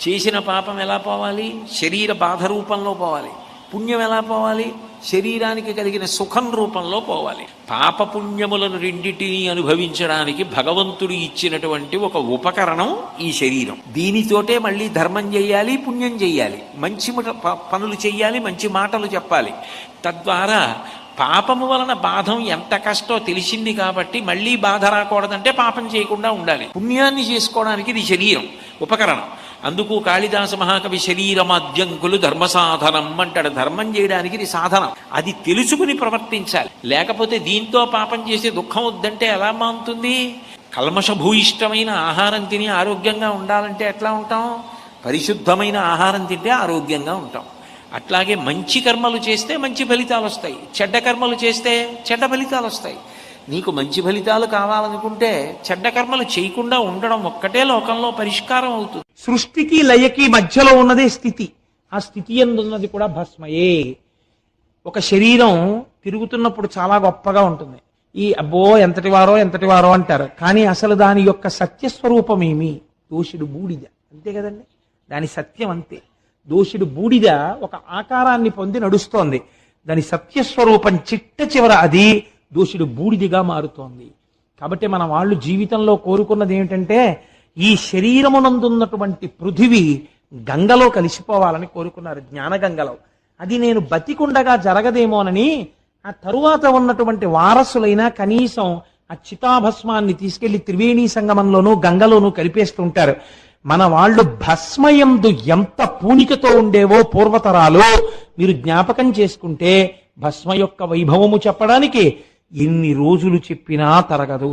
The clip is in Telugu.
చేసిన పాపం ఎలా పోవాలి? శరీర బాధ రూపంలో పోవాలి. పుణ్యం ఎలా పోవాలి? శరీరానికి కలిగిన సుఖం రూపంలో పోవాలి. పాపపుణ్యములను రెండింటినీ అనుభవించడానికి భగవంతుడు ఇచ్చినటువంటి ఒక ఉపకరణం ఈ శరీరం. దీనితోటే మళ్ళీ ధర్మం చెయ్యాలి, పుణ్యం చెయ్యాలి, మంచి పనులు చెయ్యాలి, మంచి మాటలు చెప్పాలి. తద్వారా పాపము వలన బాధం ఎంత కష్టో తెలిసింది కాబట్టి మళ్ళీ బాధ రాకూడదంటే పాపం చేయకుండా ఉండాలి. పుణ్యాన్ని చేసుకోవడానికి ఇది శరీరం ఉపకరణం. అందుకు కాళిదాస మహాకవి శరీరమాద్యంకులు ధర్మసాధనం అంటాడు. ధర్మం చేయడానికి ఇది సాధనం. అది తెలుసుకుని ప్రవర్తించాలి. లేకపోతే దీంతో పాపం చేసే దుఃఖం వద్దంటే ఎలా మానుతుంది? కల్మషభూయిష్టమైన ఆహారం తిని ఆరోగ్యంగా ఉండాలంటే ఎట్లా ఉంటాం? పరిశుద్ధమైన ఆహారం తింటే ఆరోగ్యంగా ఉంటాం. అట్లాగే మంచి కర్మలు చేస్తే మంచి ఫలితాలు వస్తాయి, చెడ్డ కర్మలు చేస్తే చెడ్డ ఫలితాలు వస్తాయి. నీకు మంచి ఫలితాలు కావాలనుకుంటే చెడ్డ కర్మలు చేయకుండా ఉండడం ఒక్కటే లోకంలో పరిష్కారం అవుతుంది. సృష్టికి లయకి మధ్యలో ఉన్నదే స్థితి. ఆ స్థితి ఎందున్నది కూడా భస్మయే. ఒక శరీరం తిరుగుతున్నప్పుడు చాలా గొప్పగా ఉంటుంది. ఈ అబ్బో ఎంతటి వారో అంటారు. కానీ అసలు దాని యొక్క సత్యస్వరూపం ఏమి? దోషుడు బూడిద, అంతే కదండి. దాని సత్యం అంతే. దోషుడు బూడిద ఒక ఆకారాన్ని పొంది నడుస్తోంది. దాని సత్యస్వరూపం చిట్ట చివర అది దోషుడు బూడిదిగా మారుతోంది. కాబట్టి మన వాళ్ళు జీవితంలో కోరుకున్నది ఏమిటంటే ఈ శరీరమునందున్నటువంటి పృథివీ గంగలో కలిసిపోవాలని కోరుకున్నారు, జ్ఞానగంగలో. అది నేను బతికుండగా జరగదేమోనని ఆ తరువాత ఉన్నటువంటి వారసులైనా కనీసం ఆ చితాభస్మాన్ని తీసుకెళ్లి త్రివేణీ సంగమంలోనూ గంగలోనూ కలిపేస్తుంటారు. మన వాళ్ళు భస్మయందు ఎంత పూనికతో ఉండేవో పూర్వతరాలు మీరు జ్ఞాపకం చేసుకుంటే భస్మ యొక్క వైభవము చెప్పడానికి ఎన్ని రోజులు చెప్పినా తరగదు.